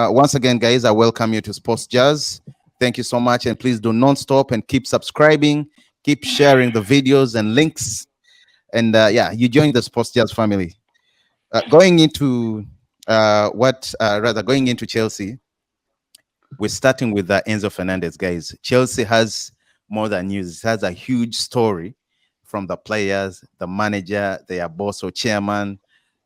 Once again, guys, I welcome you to Sports Jazz. Thank you so much, and please do not stop and keep subscribing, keep sharing the videos and links, and yeah, you join the Sports Jazz family. Going into going into Chelsea, we're starting with Enzo Fernandez, guys. Chelsea has more than news. It has a huge story from the players, the manager, their boss or chairman,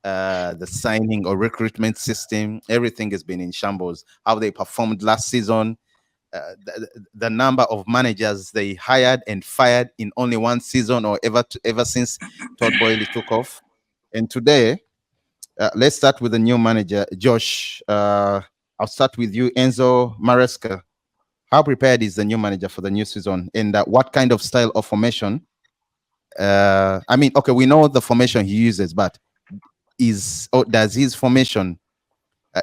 the signing or recruitment system. Everything has been in shambles. How they performed last season, the number of managers they hired and fired in only one season or ever since Todd Boehly took off. And today, let's start with the new manager, Josh. I'll start with you, Enzo Maresca. How prepared is the new manager for the new season, and what kind of style of formation? I mean, okay, we know the formation he uses, but does his formation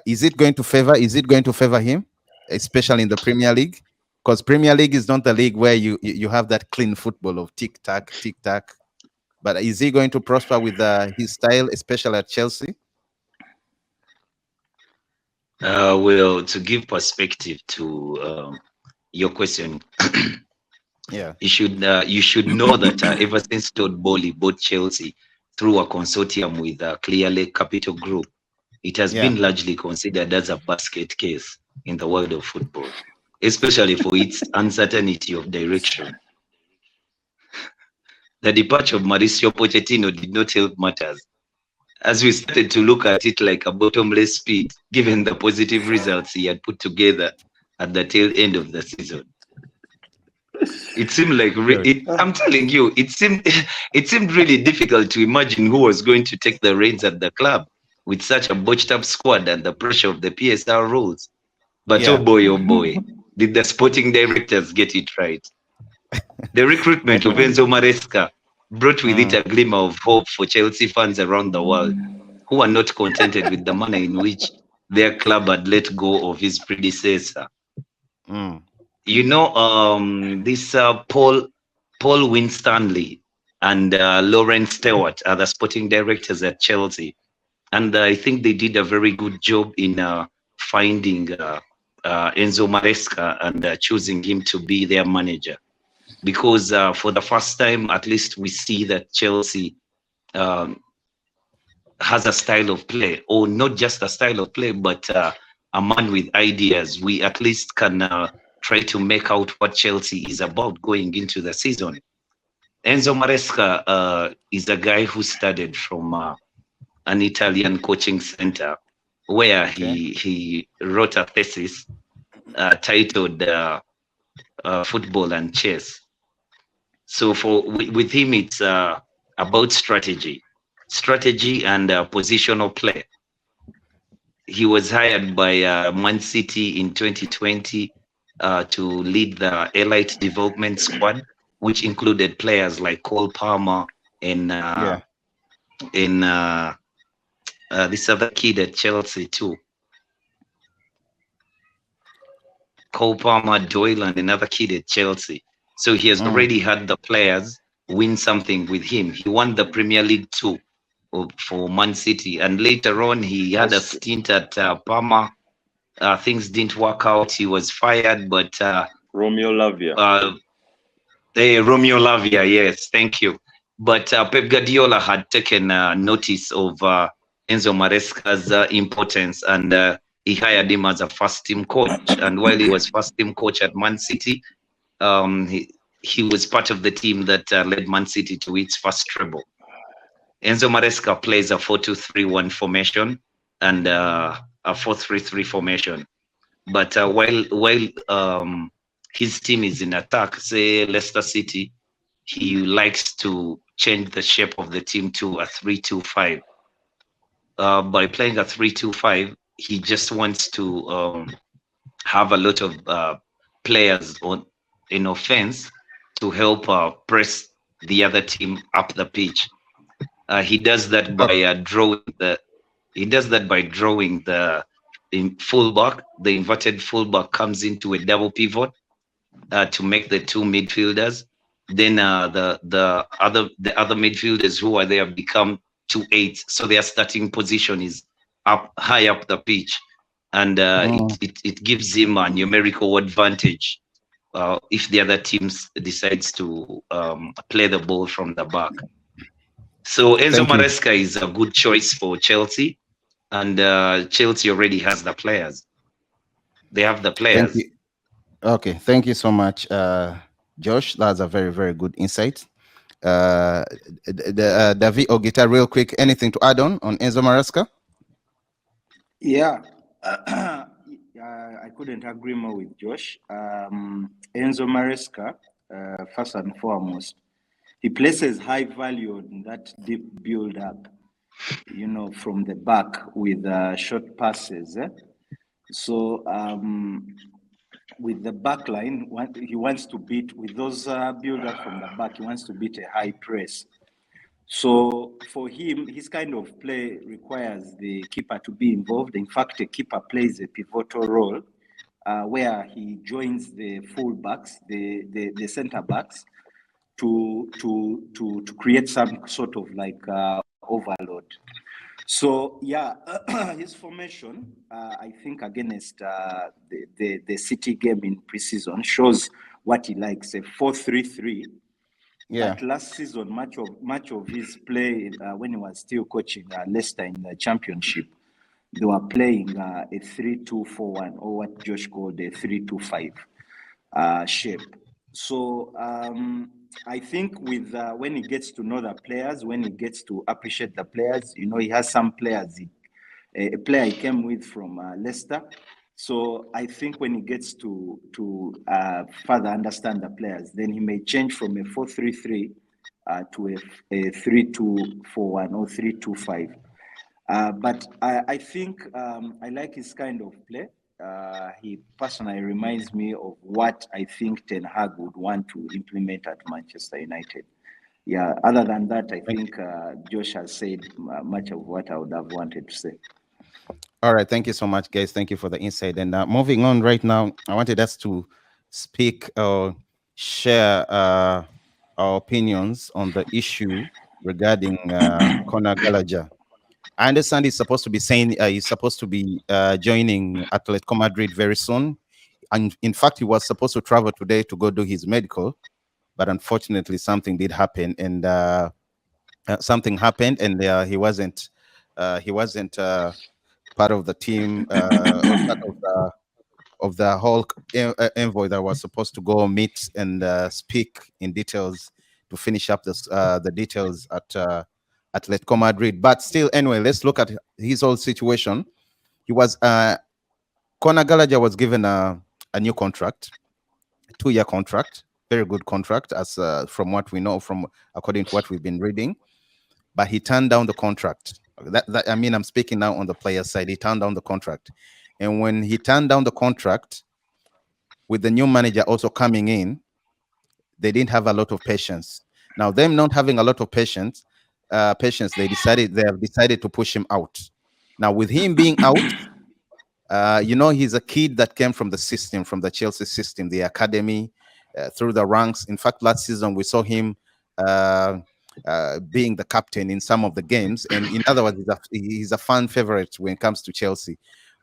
is it going to favor him, especially in the Premier League? Because Premier League is not the league where you have that clean football of tick tack, tick tack. But is he going to prosper with his style, especially at Chelsea? Well, to give perspective to your question, yeah, you should know that ever since Todd Boehly bought Chelsea through a consortium with Clear Lake Capital Group, it has been largely considered as a basket case in the world of football, especially for its uncertainty of direction. The departure of Mauricio Pochettino did not help matters, as we started to look at it like a bottomless pit, given the positive results he had put together at the tail end of the season. It seemed like I'm telling you, it seemed really difficult to imagine who was going to take the reins at the club with such a botched up squad and the pressure of the PSR rules. But oh boy, did the sporting directors get it right? The recruitment of Enzo Maresca brought with it a glimmer of hope for Chelsea fans around the world who are not contented with the manner in which their club had let go of his predecessor. You know, this Paul Winstanley and Lawrence Stewart are the sporting directors at Chelsea. And I think they did a very good job in finding Enzo Maresca and choosing him to be their manager. Because for the first time, at least, we see that Chelsea has a style of play, or not just a style of play, but a man with ideas. We at least can try to make out what Chelsea is about going into the season. Enzo Maresca is a guy who started from an Italian coaching center where he wrote a thesis titled Football and Chess. So with him, it's about strategy and positional play. He was hired by Man City in 2020 to lead the elite development squad, which included players like Cole Palmer and this other kid at Chelsea too. Cole Palmer, Doyle, and another kid at Chelsea. So he has already had the players win something with him. He won the Premier League too for Man City, and later on he had a stint at Parma. Things didn't work out. He was fired, but Romeo Lavia. Romeo Lavia, yes, thank you. But Pep Guardiola had taken notice of Enzo Maresca's importance, and he hired him as a first-team coach. And while he was first-team coach at Man City, he was part of the team that led Man City to its first treble. Enzo Maresca plays a 4-2-3-1 formation and a 4-3-3 formation. But while his team is in attack, say Leicester City, he likes to change the shape of the team to a 3-2-5. By playing a 3-2-5, he just wants to have a lot of players in offense to help press the other team up the pitch. He does that by drawing the fullback. The inverted fullback comes into a double pivot to make the two midfielders. Then the other midfielders who are there become 2 8s. So their starting position is high up the pitch. and Mm, it gives him a numerical advantage if the other teams decides to play the ball from the back. So Enzo thank you. Maresca is a good choice for Chelsea, and Chelsea already has the players. They have the Thank players. you. Okay, thank you so much, Josh. That's a very, very good insight. David or Guitar, real quick, anything to add on Enzo Maresca? Yeah, I couldn't agree more with Josh. Enzo Maresca, first and foremost, he places high value on that deep build up, from the back with short passes. So with the back line, he wants to beat, with those build up from the back, he wants to beat a high press. So for him, his kind of play requires the keeper to be involved. In fact, the keeper plays a pivotal role where he joins the full backs, the center backs, to create some sort of like overload. So yeah, his formation, I think against the City game in preseason shows what he likes, a 4-3-3. Yeah. But last season, much of his play when he was still coaching Leicester in the Championship, they were playing a 3-2-4-1, or what Josh called a 3-2-5 shape. So I think with when he gets to know the players, when he gets to appreciate the players, he has some players. A player he came with from Leicester. So I think when he gets to further understand the players, then he may change from a 4-3-3 to a 3-2-4-1 or 3-2-5. But I think I like his kind of play. He personally reminds me of what I think Ten Hag would want to implement at Manchester United. Yeah, other than that, I Thank you. think Josh has said much of what I would have wanted to say. All right. Thank you so much, guys. Thank you for the insight. And moving on right now, I wanted us to speak or share our opinions on the issue regarding Conor Gallagher. I understand he's supposed to be joining Atletico Madrid very soon. And in fact, he was supposed to travel today to go do his medical, but unfortunately, something did happen, and something happened, and he wasn't part of the team or part of the whole envoy that was supposed to go meet and speak in details to finish up the details at Atletico Madrid. But still, anyway, let's look at his whole situation. He was Conor Gallagher was given a new contract, 2-year contract, very good contract as from what we know, from according to what we've been reading. But he turned down the contract. I mean, I'm speaking now on the player side. He turned down the contract, and when he turned down the contract, with the new manager also coming in, they didn't have a lot of patience. Now, them not having a lot of patience, they have decided to push him out. Now, with him being out, he's a kid that came from the system, from the Chelsea system, the academy, through the ranks. In fact, last season we saw him uh, being the captain in some of the games, and in other words, he's a fan favorite when it comes to Chelsea.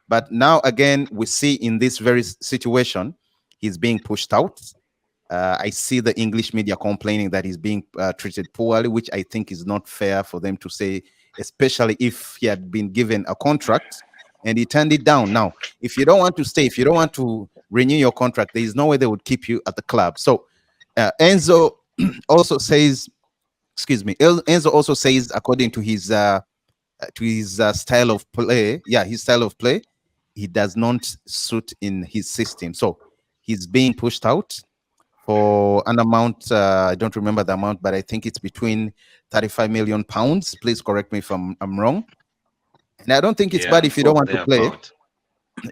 But now again, we see in this very situation, he's being pushed out. I see the English media complaining that he's being treated poorly, which I think is not fair for them to say, especially if he had been given a contract and he turned it down. Now, if you don't want to stay, if you don't want to renew your contract, there is no way they would keep you at the club. So Enzo also says, excuse me, Enzo also says, according to his style of play, his style of play, he does not suit in his system. So he's being pushed out for an amount. I don't remember the amount, but I think it's between 35 million pounds. Please correct me if I'm wrong. And I don't think it's bad Yeah, if you don't for want to their play. part.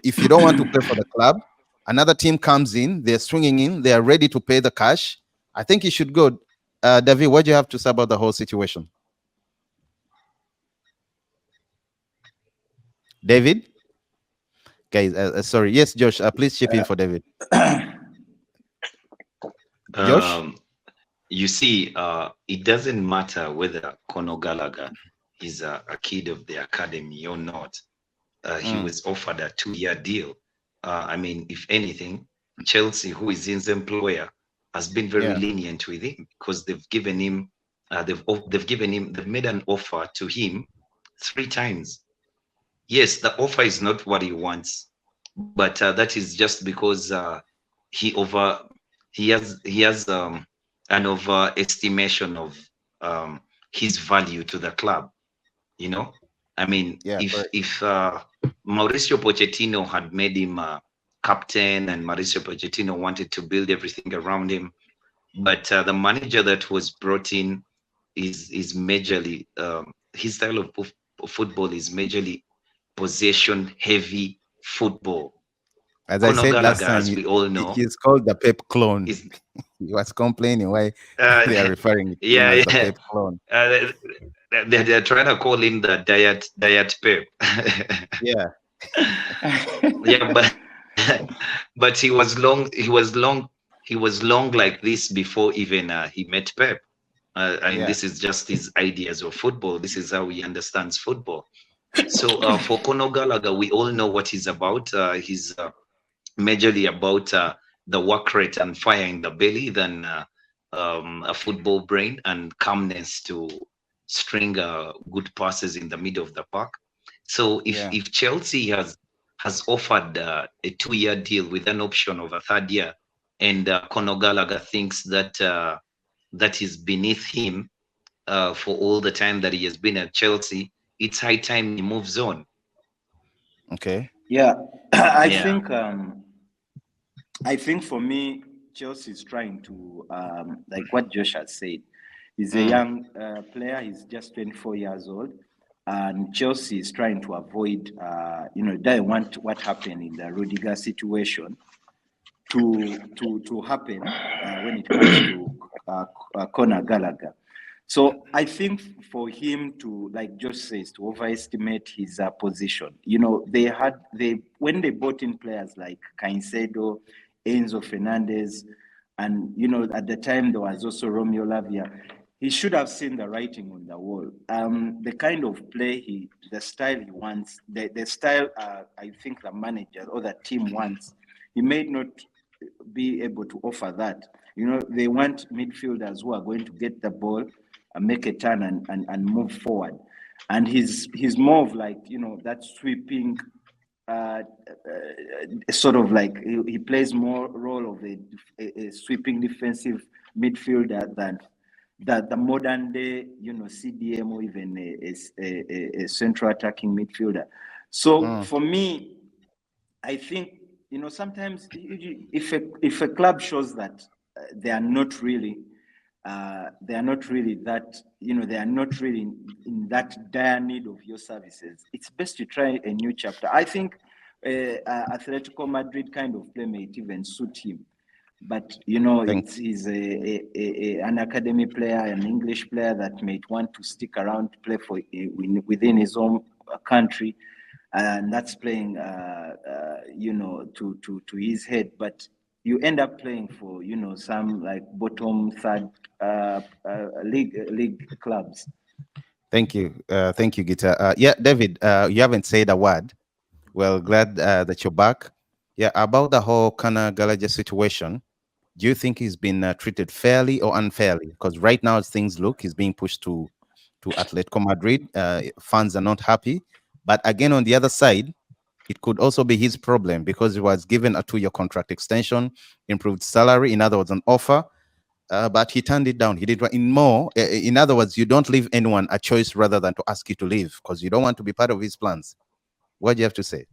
If you don't want to play for the club, another team comes in, they're swinging in, they are ready to pay the cash. I think you should go. David, what do you have to say about the whole situation? David? Guys, sorry. Yes, Josh, please chip in for David. Josh? Um, you see, it doesn't matter whether Conor Gallagher is a kid of the academy or not. he was offered a 2-year deal. I mean, if anything, Chelsea, who is his employer, has been very Yeah. lenient with him because they've given him, they've made an offer to him 3 times. Yes, the offer is not what he wants, but that is just because he over he has an overestimation of um, his value to the club. You know, I mean, Yeah. Correct. if Mauricio Pochettino had made him captain, and Mauricio Pochettino wanted to build everything around him, but the manager that was brought in is majorly his style of football is majorly possession heavy football. As I Conor said last Gallagher, time, as we all know, he's called the Pep clone. is He was complaining why uh, they are referring to him yeah, as the yeah. Pep clone. Uh, they're trying to call him the diet Pep. Yeah. Yeah, but but he was long like this before even he met Pep. I mean, Yeah. this is just his ideas of football. This is how he understands football. So for Conor Gallagher, we all know what he's about. He's majorly about the work rate and fire in the belly than a football brain and calmness to string good passes in the middle of the park. So if Yeah. if Chelsea has offered a 2-year deal with an option of a third year, and Conor Gallagher thinks that that is beneath him for all the time that he has been at Chelsea, it's high time he moves on. Okay. Yeah, I Yeah. think I think for me, Chelsea is trying to, like what Josh has said, he's a young player. He's just 24 years old, and Chelsea is trying to avoid, they want what happened in the Rudiger situation to happen when it comes to Conor Gallagher. So I think for him to, like Josh says, to overestimate his position. They when they bought in players like Caicedo, Enzo Fernandez, and at the time there was also Romeo Lavia. He should have seen the writing on the wall. The kind of play the style he wants, the style I think the manager or the team wants, he may not be able to offer that. They want midfielders who are going to get the ball and make a turn and move forward. And he's more of like, that sweeping, sort of like he plays more role of a sweeping defensive midfielder than the modern day, CDM or even a central attacking midfielder. So for me, I think sometimes if a club shows that they are not really that they are not really in that dire need of your services, it's best to try a new chapter. I think Atletico Madrid kind of play may even suit him, but Thank. he's an academy player, an English player that might want to stick around to play for within his own country, and that's playing to his head. But you end up playing for some like bottom third league clubs. Thank you, Gita. Yeah, David, you haven't said a word. Well, glad that you're back. Yeah, about the whole Conor Gallagher situation. Do you think he's been treated fairly or unfairly? Because right now, as things look, he's being pushed to Atletico Madrid. Fans are not happy. But again, on the other side, it could also be his problem because he was given a 2-year contract extension, improved salary, in other words, an offer. But he turned it down. He did in more. In other words, you don't leave anyone a choice rather than to ask you to leave because you don't want to be part of his plans. What do you have to say?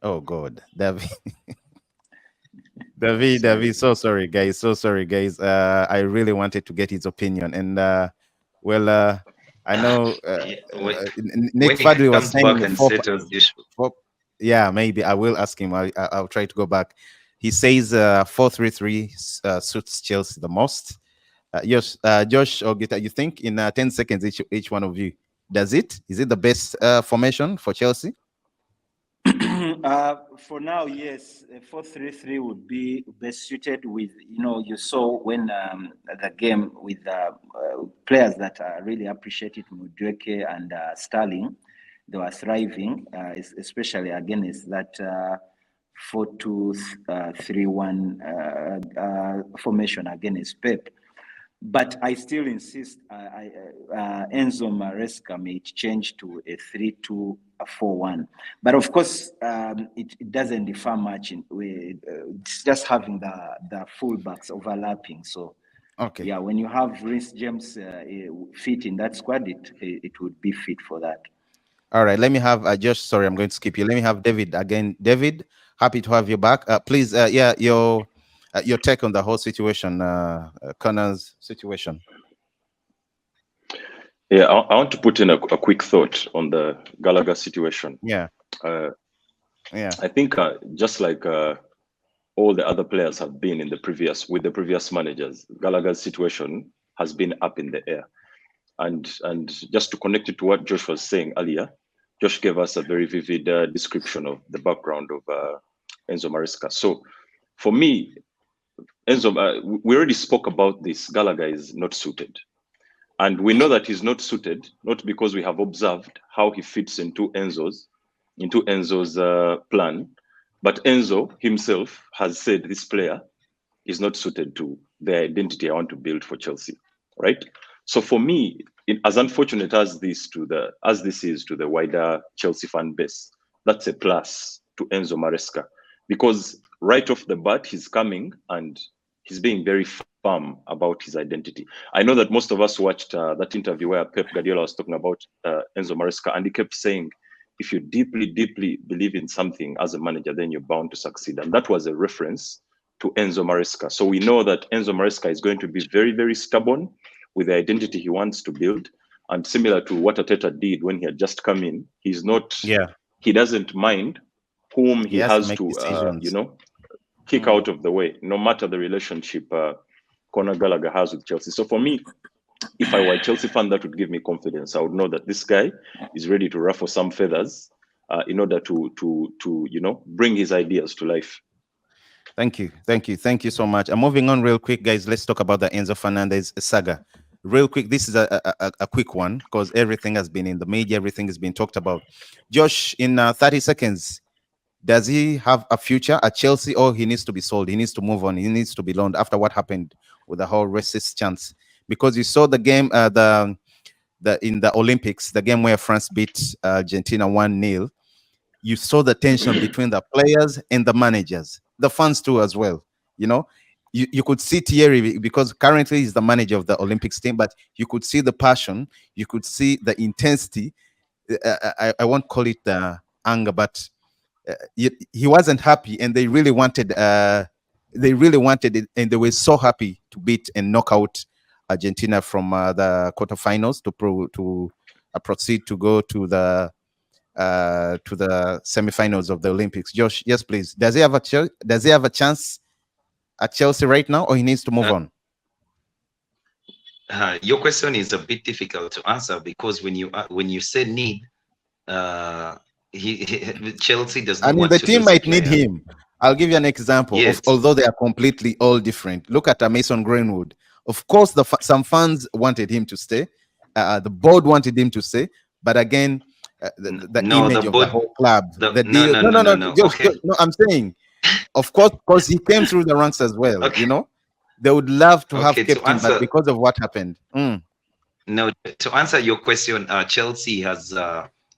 Oh God, David, David. So sorry, guys. So sorry, guys. I really wanted to get his opinion, and well, I know Yeah, when, Nick when he Fadley was comes saying back and settles the issue. four. Yeah, maybe I will ask him. I'll try to go back. He says 4-3-3 suits Chelsea the most. Yes, Josh or Gita, you think in 10 seconds each one of you, does it? Is it the best formation for Chelsea? For now, yes, 4-3-3 would be best suited with, you saw when the game with players that really appreciated Mudweke and Sterling, they were thriving, especially against that 4-2-3-1 formation against Pep. But I still insist Enzo Maresca may change to a 3-2-4-1. But of course, it doesn't differ much. It's just having the fullbacks overlapping. So, Okay. yeah, when you have Reece James fit in that squad, it would be fit for that. All right. Let me have Josh. Sorry, I'm going to skip you. Let me have David again. David, happy to have you back. Please, yeah, your take on the whole situation, Connor's situation. Yeah, I want to put in a quick thought on the Gallagher situation. Yeah. Yeah. I think just like all the other players have been with the previous managers, Gallagher's situation has been up in the air. And just to connect it to what Josh was saying earlier, Josh gave us a very vivid description of the background of Enzo Maresca. So for me, Enzo, we already spoke about this. Gallagher is not suited. And we know that he's not suited, not because we have observed how he fits into Enzo's plan, but Enzo himself has said this player is not suited to the identity I want to build for Chelsea, right? So for me, as unfortunate as this is to the wider Chelsea fan base, that's a plus to Enzo Maresca, because right off the bat he's coming and he's being very firm about his identity. I know that most of us watched that interview where Pep Guardiola was talking about Enzo Maresca, and he kept saying, if you deeply, deeply believe in something as a manager, then you're bound to succeed. And that was a reference to Enzo Maresca. So we know that Enzo Maresca is going to be very, very stubborn with the identity he wants to build. And similar to what Arteta did when he had just come in, he doesn't mind whom he has to kick out of the way, no matter the relationship Conor Gallagher has with Chelsea. So for me, if I were a Chelsea fan, that would give me confidence. I would know that this guy is ready to ruffle some feathers in order to bring his ideas to life. Thank you so much. I'm moving on real quick, guys. Let's talk about the Enzo Fernandez saga real quick. This is a quick one because everything has been in the media, everything has been talked about. Josh, in 30 seconds, does he have a future at Chelsea, or he needs to be sold? He needs to move on. He needs to be loaned after what happened with the whole racist chants. Because you saw the game, in the Olympics, the game where France beat Argentina 1-0. You saw the tension between the players and the managers, the fans too as well. You could see Thierry, because currently he's the manager of the Olympics team, but you could see the passion, you could see the intensity. I won't call it anger, but he wasn't happy, and they really wanted it, and they were so happy to beat and knock out Argentina from the quarterfinals to proceed to go to the semifinals of the Olympics. Josh, yes, please. Does he have a chance at Chelsea right now, or he needs to move on? Your question is a bit difficult to answer, because when you say need, Chelsea does not want the to team lose might a player. need him. I'll give you an example. Yes. Although they are completely all different. Look at Mason Greenwood. Of course, some fans wanted him to stay. The board wanted him to stay, but again, the image of the whole club, the deal. No. Just, no, I'm saying, of course, because he came through the ranks as well. Okay. They would love to have kept him, answer, but because of what happened. No, to answer your question, Chelsea has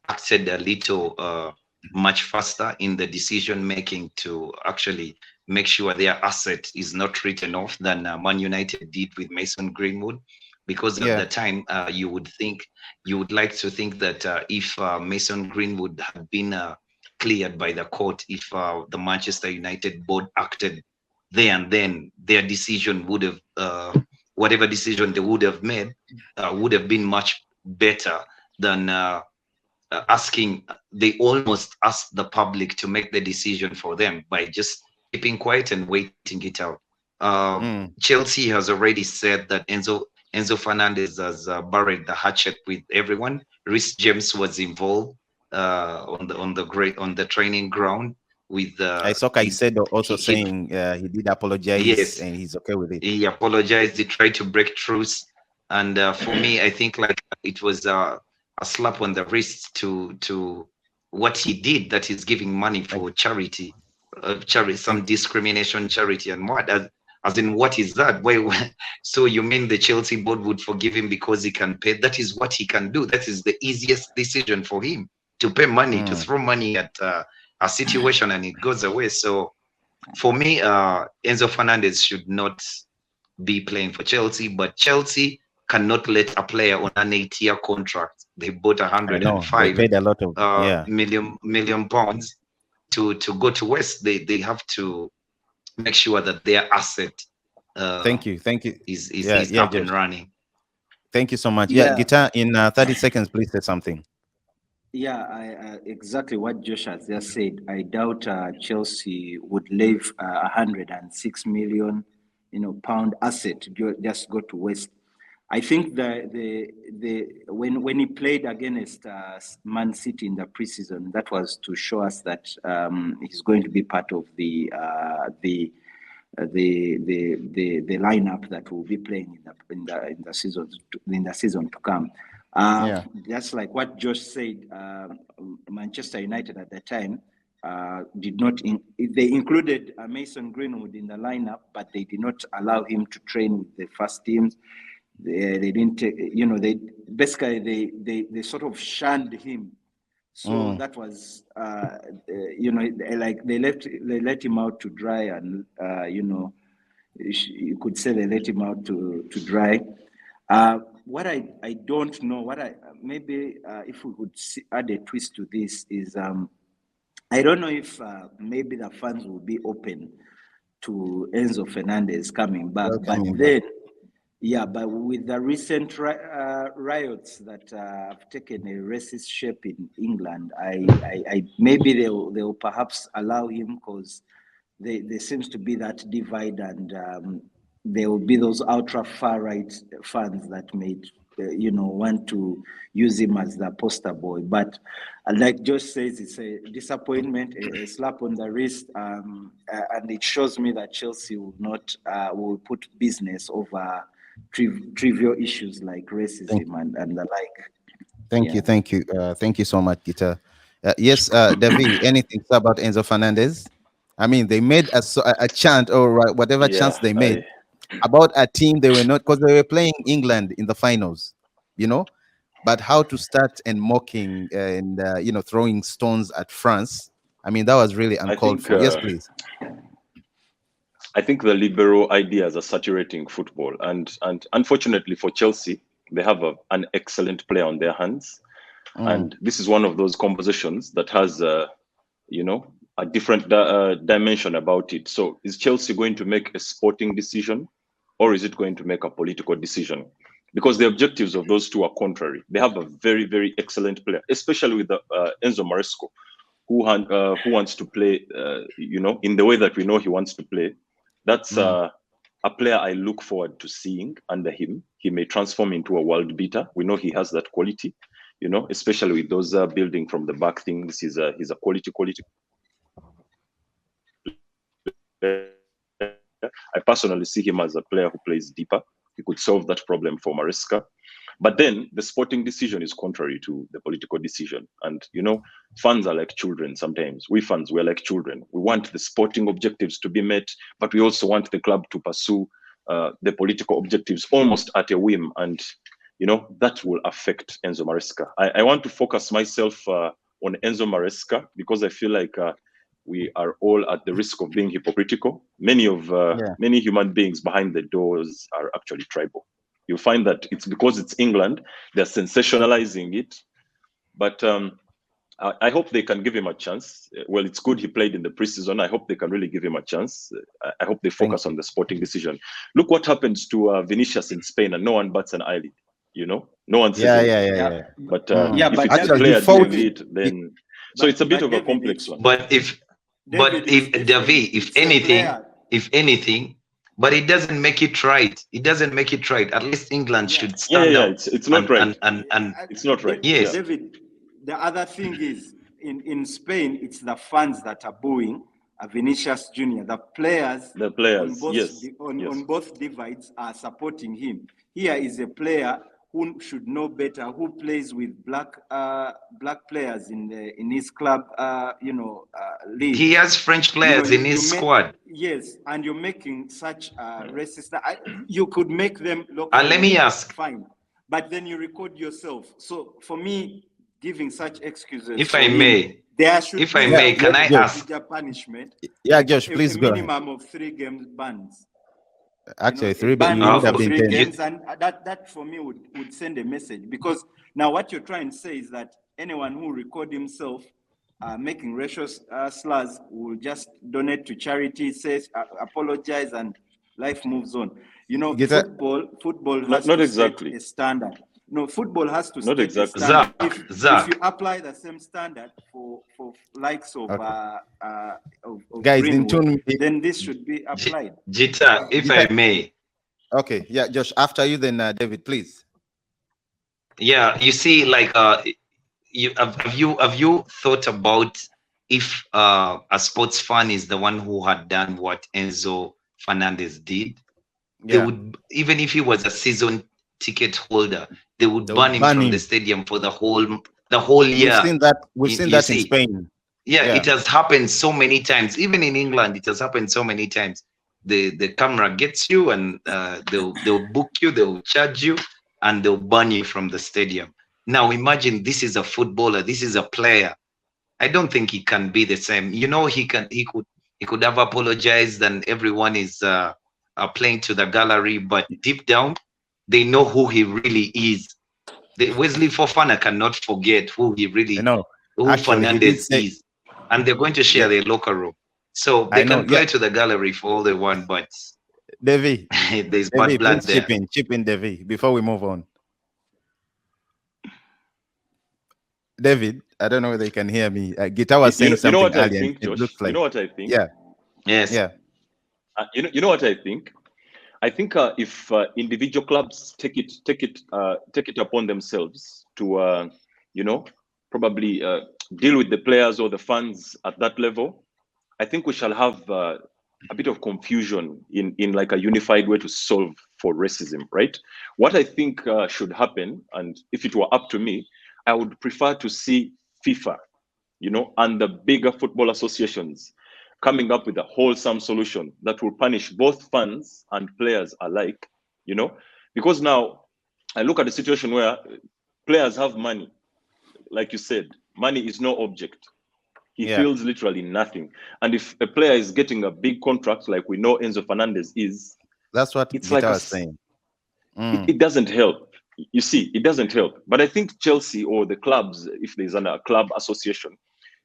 acted a little much faster in the decision making to actually make sure their asset is not written off than Man United did with Mason Greenwood. Because at the time, you would like to think that if Mason Greenwood had been cleared by the court, if the Manchester United board acted there and then, their decision would have, whatever decision they would have made, would have been much better than they almost asked the public to make the decision for them by just keeping quiet and waiting it out. Chelsea has already said that Enzo Fernandez has buried the hatchet with everyone. Reece James was involved. on the training ground with I saw Caicedo also he saying he did apologize yes, and he's okay with it. he apologized. He tried to break truce, and for me, I think like it was a slap on the wrist to what he did. That is giving money for charity, some discrimination charity, and what as in what is that? Why? So you mean the Chelsea board would forgive him because he can pay? That is what he can do. That is the easiest decision for him, to pay money, to throw money at a situation, and it goes away. So for me, Enzo Fernandez should not be playing for Chelsea, but Chelsea cannot let a player on an 8-year contract. They bought I know they 105 paid a lot of million pounds to go to West. They have to make sure that their asset thank you is up and Josh, running. thank you so much. Yeah. Guitar, in 30 seconds please say something. Yeah, exactly what Josh has just said. I doubt Chelsea would leave 106 million, pound asset to just go to West. I think when he played against Man City in the preseason, that was to show us that he's going to be part of the lineup that will be playing in the season to come. Just like what Josh said, Manchester United at the time did not. They included Mason Greenwood in the lineup, but they did not allow him to train with the first teams. They didn't take, they basically they sort of shunned him. So that was, like they let him out to dry, and you could say they let him out to dry. What I don't know, maybe if we could add a twist to this is, I don't know if maybe the fans will be open to Enzo Fernandez coming back, but with the recent riots that have taken a racist shape in England, I maybe they'll perhaps allow him, because there seems to be that divide, and there will be those ultra far right fans that may want to use him as the poster boy. But like Josh says, it's a disappointment, a slap on the wrist, and it shows me that Chelsea will put business over trivial issues like racism and the like. Thank you so much, Guitar. Yes, David, anything about Enzo Fernandez? I mean, they made a chant, or whatever chants they made about a team they were not, because they were playing England in the finals, but how to start and mocking and throwing stones at France. I mean, that was really uncalled for. Yes, please. I think the liberal ideas are saturating football, and unfortunately for Chelsea, they have an excellent player on their hands, and this is one of those compositions that has a different dimension about it. So is Chelsea going to make a sporting decision, or is it going to make a political decision? Because the objectives of those two are contrary. They have a very, very excellent player, especially with Enzo Maresco, who wants to play, in the way that we know he wants to play. That's a player I look forward to seeing under him. He may transform into a world beater. We know he has that quality, especially with those building from the back things. He's a quality. I personally see him as a player who plays deeper. He could solve that problem for Maresca. But then the sporting decision is contrary to the political decision. And, fans are like children sometimes. We fans, we're like children. We want the sporting objectives to be met, but we also want the club to pursue the political objectives almost at a whim. And, that will affect Enzo Maresca. I want to focus myself on Enzo Maresca, because I feel like we are all at the risk of being hypocritical. Many human beings behind the doors are actually tribal. You'll find that it's because it's England, they're sensationalizing it. But I hope they can give him a chance. Well, it's good he played in the preseason. I hope they can really give him a chance. I hope they focus on the sporting decision. Look what happens to Vinicius in Spain, and no one bats an eyelid. No one says anything. But if it's a player doing it, then so it's a bit of a complex one. But if anything, but it doesn't make it right. It doesn't make it right. At least England should stand up. It's not right. And it's not right. Yes. the other thing is, in Spain, it's the fans that are booing Vinicius Junior. The players on both yes, on both divides are supporting him. Here is a player who should know better, who plays with black players in his club, league. He has French players in his squad. Yes, and you're making such racist. You could make them look. Let me ask. Fine, but then you record yourself. So for me, giving such excuses. If I may, there should if I may, can I ask? Punishment. Yeah, Josh, please go ahead. Minimum of 3 games bans. Actually, 3 ban would have of been 3 10. games, and that for me would send a message, because now what you're trying to say is that anyone who record himself making racial slurs will just donate to charity, says apologize, and life moves on. Football has not to exactly. set a standard. No, football has to Not set exactly. a standard. Zach. If you apply the same standard for likes of, of Guys, Greenwood, then this should be applied. Jita, if I may. Okay, yeah, Josh, after you, then David, please. Yeah, you see, like, have you thought about if a sports fan is the one who had done what Enzo Fernandez did? They would, even if he was a season ticket holder, they would ban him from the stadium for the whole year. We've seen that. We've seen that in Spain. Yeah, it has happened so many times. Even in England, it has happened so many times. The camera gets you, and they'll book you, they'll charge you, and they'll ban you from the stadium. Now imagine this is a footballer, this is a player. I don't think he can be the same. He could have apologized, and everyone is playing to the gallery, but deep down they know who he really is. Wesley Fofana cannot forget who he really Fernandez is, and they're going to share their locker room, so they can play to the gallery for all they want. But Devi, there's bad blood there. Chip in, Devi, before we move on. David, I don't know whether you can hear me. Guitar was saying something. You know what earlier. I think, Josh? Looks like, you know what I think? Yeah. Yes. Yeah. You know what I think? I think if individual clubs take it upon themselves to probably deal with the players or the fans at that level, I think we shall have a bit of confusion in like a unified way to solve for racism, right? What I think should happen, and if it were up to me, I would prefer to see FIFA, and the bigger football associations coming up with a wholesome solution that will punish both fans and players alike, because now I look at the situation where players have money. Like you said, money is no object. He feels literally nothing. And if a player is getting a big contract, like we know Enzo Fernandez is, that's what it's Guitar like was saying. It doesn't help. You see, it doesn't help. But I think Chelsea or the clubs, if there's a club association,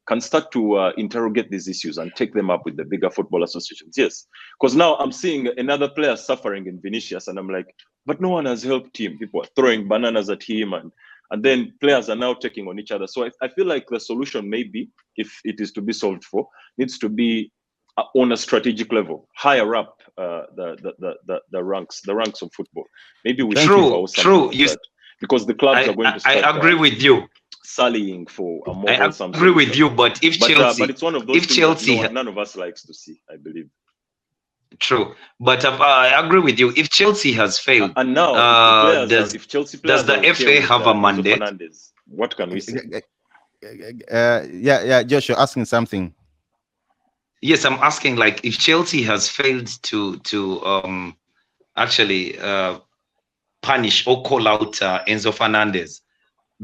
can start to interrogate these issues and take them up with the bigger football associations. Yes, because now I'm seeing another player suffering in Vinicius, and I'm like, but no one has helped him. People are throwing bananas at him, and then players are now taking on each other. So I feel like the solution, maybe, if it is to be solved for, needs to be on a strategic level, higher up the ranks of football. Maybe we true. Because the clubs are going to start. I agree with you. Sallying for a more I agree with you, but if Chelsea, but it's one of those things Chelsea, that none of us likes to see, I believe. True, but I agree with you. If Chelsea has failed, and now if Chelsea players does the FA have a mandate? What can we say? Josh, you're asking something. Yes, I'm asking, like, if Chelsea has failed to actually punish or call out Enzo Fernandez,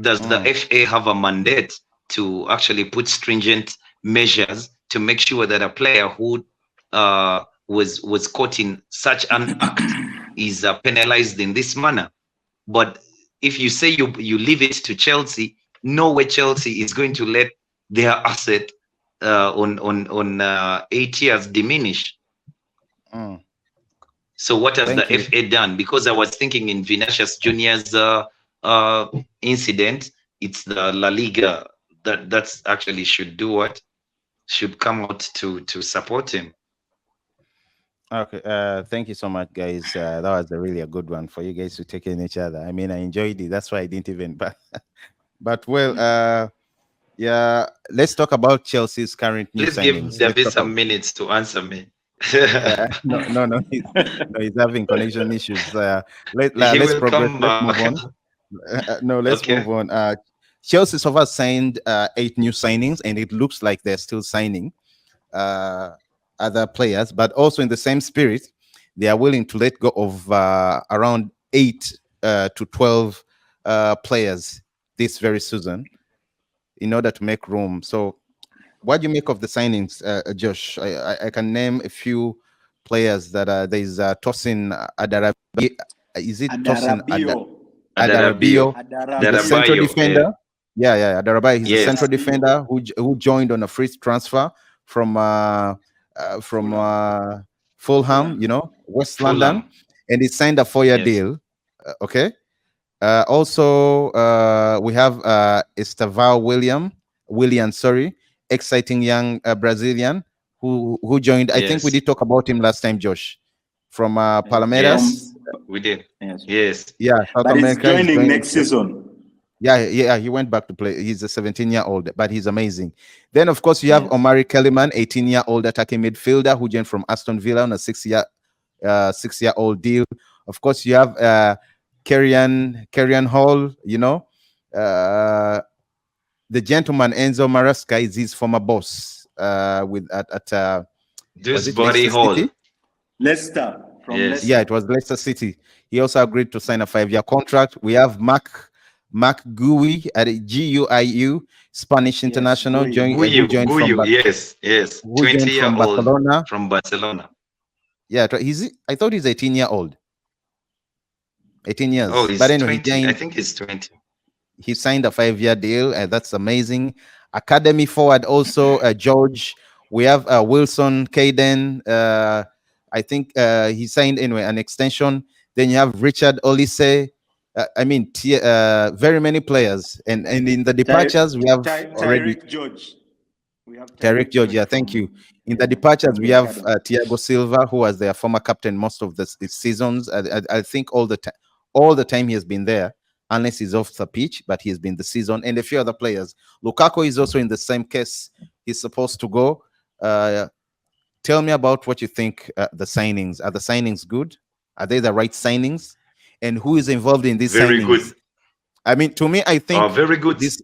does the FA have a mandate to actually put stringent measures to make sure that a player who was caught in such an act is penalized in this manner? But if you say you leave it to Chelsea, no way Chelsea is going to let their asset on 8 years diminish. So what has the FA done? Because I was thinking in Vinicius Junior's incident, it's the La Liga that's actually should come out to support him. Okay, thank you so much, guys. That was really a good one for you guys to take in each other. I mean, I enjoyed it. That's why I didn't even but well, Yeah, let's talk about Chelsea's current new Please give signings. Let's David talk about. some minutes to answer me. No, no, he's having connection issues. He Let's will progress. come Let's back. move on. No, let's Okay. move on. Chelsea so far signed 8 new signings, and it looks like they're still signing uh, other players, but also in the same spirit, they are willing to let go of around 8 to 12 players this very season in order to make room. So, what do you make of the signings, Josh? I can name a few players that there's Tosin Adarabi. Is it Tosin Adarabio. Adarabio. Adarabio? He's a central Darabayo. defender. Yeah. Adarabai. He's a central Yes. Adarabio. defender who joined on a free transfer from from Fulham, Fulham. West London, Fulham. and he signed a 4-year Yes. deal. Okay. Also, we have Esteval William, sorry, exciting young Brazilian who joined. I think we Yes. did talk about him last time, Josh, from From Palmeiras. Yes. We did. yes, Yes. Yeah, South but he's America. He's joining joining. next season. Yeah, he went back to play. He's a 17-year-old, but he's amazing. Then, of course, you have Yes. Omari Kellyman, 18-year-old attacking midfielder who joined from Aston Villa on a 6-year-old deal. Of course, you have Kerrion Hall, the gentleman Enzo Maresca is his former boss with at was it Dewsbury Leicester Hall. City? Leicester from Yes. Yeah, Leicester. it was Leicester City. He also agreed to sign a 5-year contract. We have Mark Gui at GUIU, Spanish Yes, international, Guyu. who Guyu. joined from Guyu. Yes. Yes. who joined 20-year from old Barcelona. from Barcelona. Yeah, I thought he's 18-year-old, 18 Oh, years. But he's anyway, 20. I think he's 20. he signed a 5-year deal, and that's amazing. Academy forward also George. We have Wilson Caden. I think he signed anyway an extension. Then you have Richard Olise. I mean, very many players, and in the departures we have already Tyreek George. We have Tarek Tyreek George. George Yeah, thank you. from In the departures, we the have academy. Thiago Silva, who was their former captain most of the seasons. I think all the time he has been there, unless he's off the pitch, but he has been the season, and a few other players. Lukaku is also in the same case. He's supposed to go. Uh, Tell me about what you think. The signings, are the signings good? Are they the right signings? And who is involved in these Very good. signings? I mean, to me, I Oh, think very good. this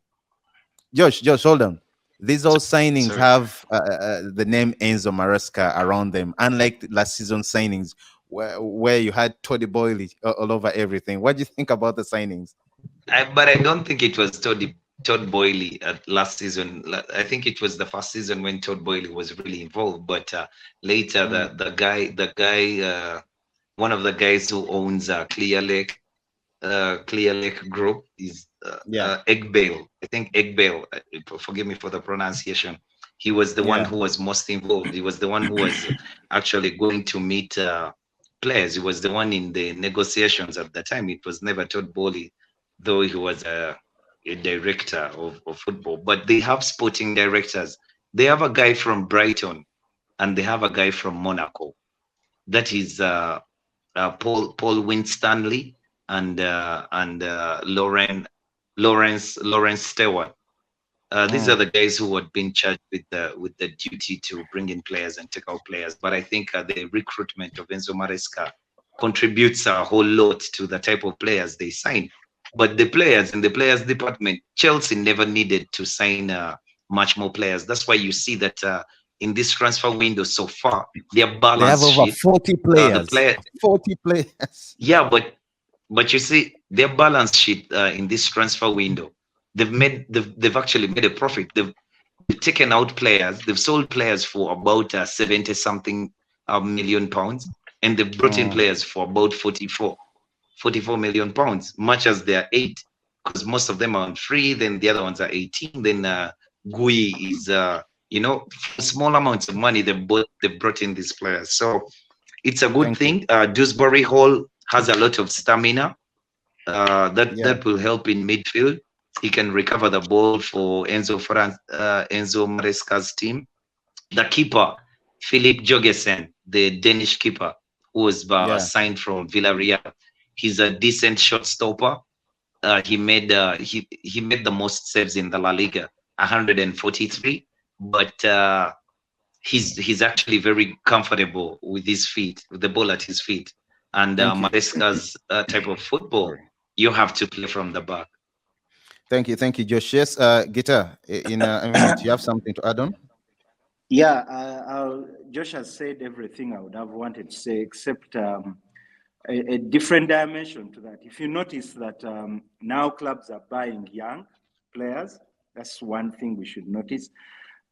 Josh, hold on. These all signings Sorry. have the name Enzo Maresca around them, unlike the last season signings where you had Toddy Boyle all over everything. What do you think about the signings? But I don't think it was Todd Boyle at last season. I think it was the first season when Todd Boyle was really involved. But later, one of the guys who owns Clear Lake Group is Yeah, Egbale. I think Egbale. Forgive me for the pronunciation. He was the one yeah, who was most involved. He was the one who was actually going to meet players. He was the one in the negotiations at the time. It was never Todd Bowley, though he was a director of football. But they have sporting directors. They have a guy from Brighton, and they have a guy from Monaco. That is Paul Winstanley and Lawrence Stewart. These are Mm, the guys who had been charged with the duty to bring in players and take out players. But I think the recruitment of Enzo Maresca contributes a whole lot to the type of players they sign. But the players in the players department, Chelsea never needed to sign much more players. That's why you see that in this transfer window so far, their they have balance over sheet, 40 the players. player, 40 players. yeah, but you see their balance sheet in this transfer window, they've actually made a profit. They've taken out players, they've sold players for about 70 something million pounds, and they've brought in Mm, players for about 44 million pounds, much as they're eight, because most of them are on free, then the other ones are 18. Then GUI is for small amounts of money they brought in these players. So it's a good thank you. thing. Dewsbury Hall has a lot of stamina Yeah, that will help in midfield. He can recover the ball for Enzo Maresca's team. The keeper, Philip Jorgensen, the Danish keeper, who was yeah, signed from Villarreal. He's a decent shot stopper. He made the most saves in the La Liga. 143, but he's actually very comfortable with his feet, with the ball at his feet. And Thank you. Maresca's type of football, Sorry. you have to play from the back. Thank you, Josh. Yes, Guitar, in a minute, you have something to add on? Yeah, Josh has said everything I would have wanted to say, except a different dimension to that. If you notice that now clubs are buying young players, that's one thing we should notice.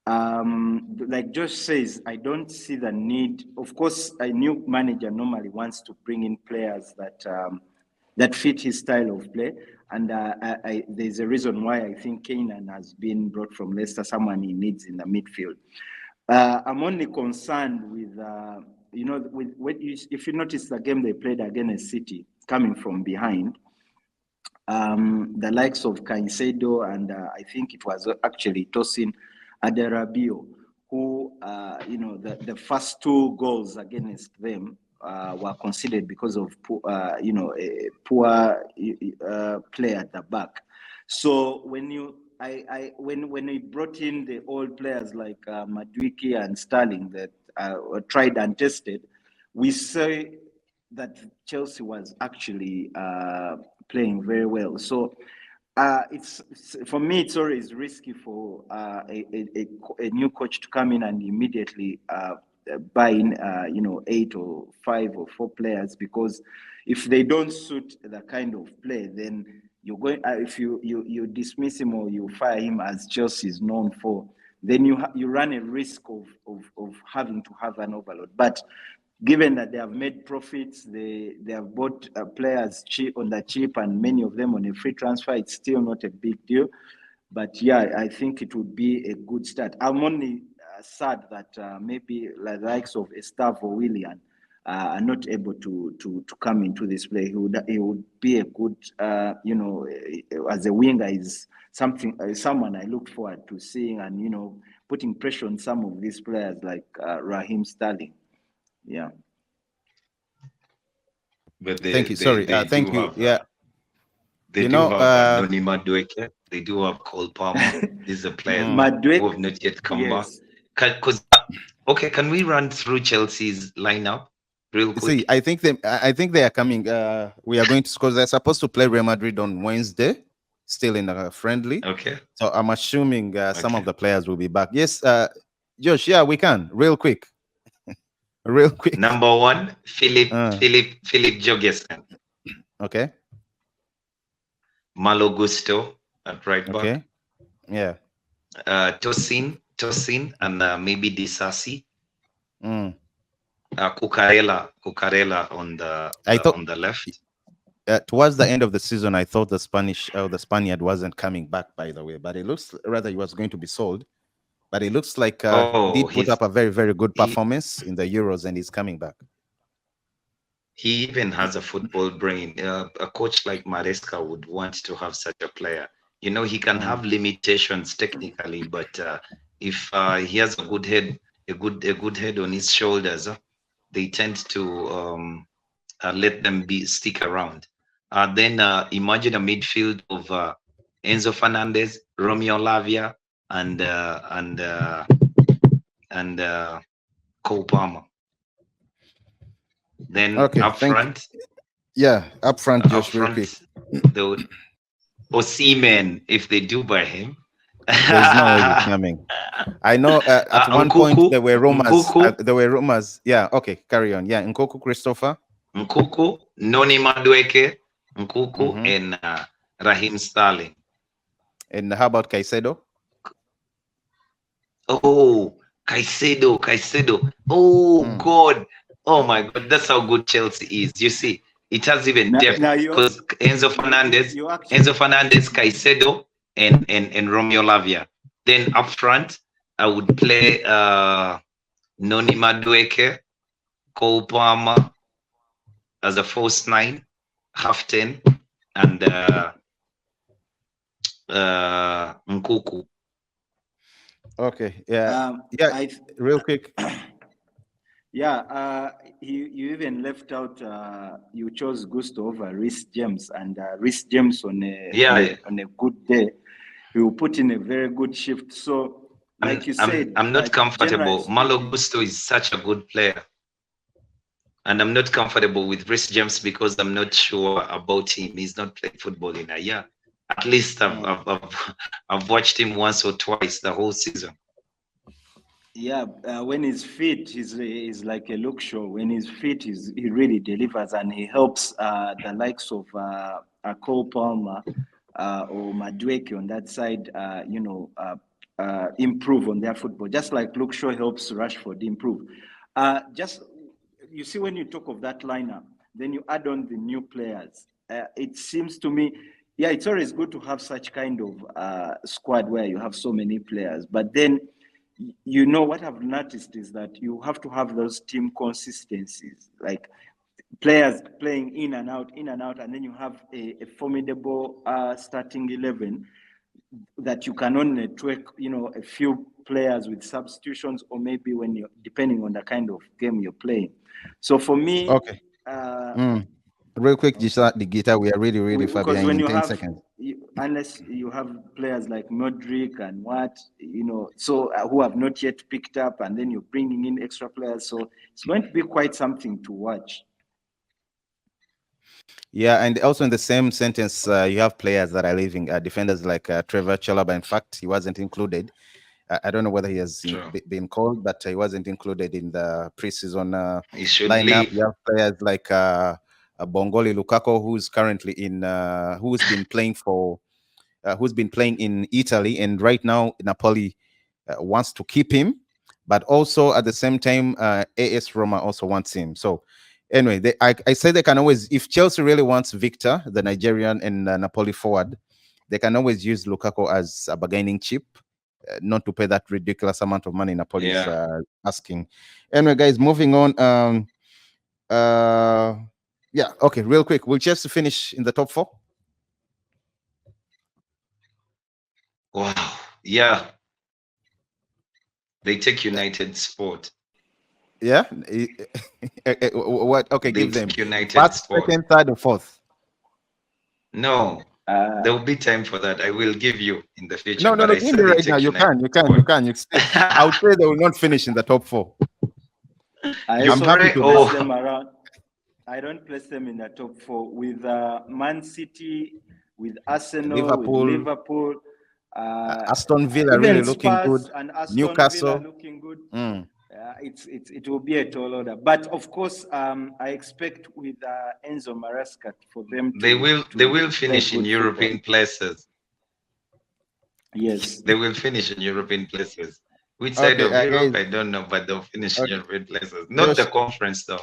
Like Josh says, I don't see the need. Of course, a new manager normally wants to bring in players that fit his style of play. And there's a reason why I think Keenan has been brought from Leicester, someone he needs in the midfield. I'm only concerned with, if you notice the game they played against City, coming from behind, the likes of Caicedo and I think it was actually Tosin Aderabio, who, the first two goals against them were considered because of a poor play at the back. So when when we brought in the old players like Madueke and Sterling that were tried and tested, we say that Chelsea was actually playing very well. So it's for me, it's always risky for a new coach to come in and immediately buy in 8 or 5 or 4 players, because if they don't suit the kind of play, then you're going if you dismiss him or you fire him, as Chelsea is known for, then you run a risk of having to have an overload. But given that they have made profits, they have bought players cheap on the cheap, and many of them on a free transfer, it's still not a big deal. But yeah, I think it would be a good start. I'm only sad that maybe the likes of Estavo Willian are not able to come into this play. He would be a good, as a winger, is someone I look forward to seeing, and putting pressure on some of these players like Raheem Sterling. Yeah. But Thank you. Sorry. they Thank do you. have Yeah. they do have Noni Madueke. They do have Cole Palmer. These are players who have not yet come back. Because okay, can we run through Chelsea's lineup real quick? See, I think they are coming. We are going to, because they're supposed to play Real Madrid on Wednesday, still in a friendly. Okay. So I'm assuming some of the players will be back. Yes, Josh. Yeah, we can real quick. Real quick. Number 1, Philip Jorgensen. Okay. Malo Gusto at right back. Okay. Yeah. Tosin, and maybe Disasi. Cucurella on the left. Towards the end of the season, I thought the Spaniard wasn't coming back, by the way, but it looks rather he was going to be sold. But it looks like he did put up a very, very good performance in the Euros, and he's coming back. He even has a football brain. A coach like Maresca would want to have such a player. He can have limitations technically, but if he has a good head, a good head on his shoulders, they tend to let them stick around. Then imagine a midfield of Enzo Fernandez, Romeo Lavia, and Cole Palmer. Then up front, just real quick. the Osimhen, if they do buy him, there's no way he's coming. I know at one point there were rumors. Yeah, okay, carry on. Yeah, Nkoku Christopher. Nkoku, Noni Madueke, and Raheem Sterling. And how about Caicedo? Oh, Caicedo. Oh, God. Oh, my God. That's how good Chelsea is. You see, it has even depth. Because Enzo Fernandez, Caicedo, and Romeo Lavia. Then up front, I would play Noni Madueke, Cole Palmer as a false 9, half 10, and Nkoku. Okay. Yeah. Real quick. Yeah. You even left out. You chose Gusto over Reece James, and Reece James on a good day. he will put in a very good shift. So, like you said, I'm not comfortable. generally Malo speaking, Gusto is such a good player. And I'm not comfortable with Reece James because I'm not sure about him. He's not played football in a year. At least I've watched him once or twice the whole season. yeah, when he's fit, he's like a look show. When he's fit, he really delivers, and he helps the likes of Cole Palmer or Madueke on that side, improve on their football. Just like Luke Shaw helps Rashford improve. Just you see, when you talk of that lineup, then you add on the new players. It seems to me, yeah, it's always good to have such kind of squad where you have so many players, but then you know what I've noticed is that you have to have those team consistencies, like players playing in and out, and then you have a formidable starting 11 that you can only tweak, a few players with substitutions, or maybe when you're depending on the kind of game you're playing. So for me, Okay. Real quick, the guitar, we are really, really far because behind when in you 10 have, seconds. unless you have players like Modric and so who have not yet picked up, and then you're bringing in extra players, so it's going to be quite something to watch. Yeah, and also in the same sentence, you have players that are leaving, defenders like Trevor Chalobah. In fact, he wasn't included. I don't know whether he has been called, but he wasn't included in the preseason He should lineup. leave. You have players like Bongoli Lukaku, who's currently who's been playing in Italy, and right now Napoli wants to keep him, but also at the same time, AS Roma also wants him. So anyway, I say they can always, if Chelsea really wants Victor, the Nigerian and Napoli forward, they can always use Lukaku as a bargaining chip, not to pay that ridiculous amount of money Napoli is asking. Anyway, guys, moving on. Yeah, okay, real quick. Will Chelsea finish in the top 4? Wow. Yeah. They take United Sport. Yeah. What? Okay, They give them take United first, Sport. second, third, or fourth. No, there will be time for that. I will give you in the future. No. But I Give said me they right take now. You United can. Sport. I would say they will not finish in the top 4. I'm happy to place them around. I don't place them in the top 4 with Man City, with Arsenal, with Liverpool, Aston Villa really looking good, and Aston Newcastle Villa looking good. It will be a tall order, but of course, I expect with Enzo Maresca for them to they will finish in European places. Yes, they will finish in European places. Which side of Europe, I don't know, but they'll finish in European places. Not the conference, though.